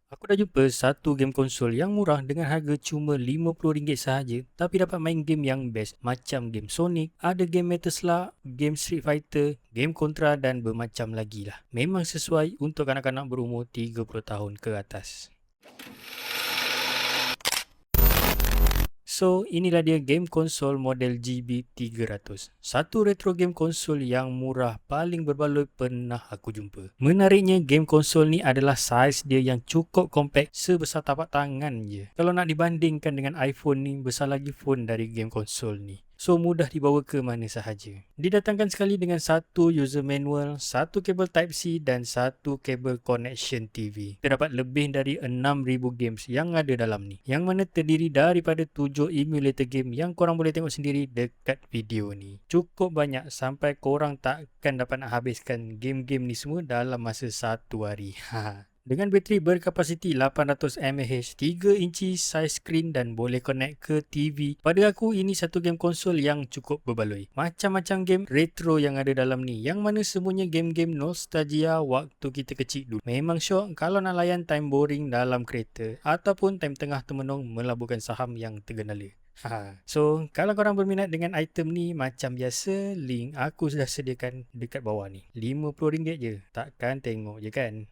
Aku dah jumpa satu game konsol yang murah dengan harga cuma RM50 sahaja tapi dapat main game yang best macam game Sonic, ada game Metal Slug, game Street Fighter, game Contra dan bermacam lagi lah. Memang sesuai untuk kanak-kanak berumur 30 tahun ke atas. So, inilah dia game konsol model GB300. Satu retro game konsol yang murah paling berbaloi pernah aku jumpa. Menariknya, game konsol ni adalah saiz dia yang cukup compact sebesar tapak tangan je. Kalau nak dibandingkan dengan iPhone ni, besar lagi phone dari game konsol ni. So, mudah dibawa ke mana sahaja. Didatangkan sekali dengan satu user manual, satu kabel Type-C dan satu kabel connection TV. Terdapat lebih dari 6,000 games yang ada dalam ni. Yang mana terdiri daripada 7 emulator game yang korang boleh tengok sendiri dekat video ni. Cukup banyak sampai korang takkan dapat nak habiskan game-game ni semua dalam masa satu hari. Dengan bateri berkapasiti 800mAh, 3 inci saiz skrin dan boleh connect ke TV. Pada aku, ini satu game konsol yang cukup berbaloi. Macam-macam game retro yang ada dalam ni, yang mana semuanya game-game nostalgia waktu kita kecil dulu. Memang syok kalau nak layan time boring dalam kereta ataupun time tengah termenung melaburkan saham yang tergenala. So, kalau korang berminat dengan item ni, macam biasa, link aku sudah sediakan dekat bawah ni. RM50 je, takkan tengok je kan?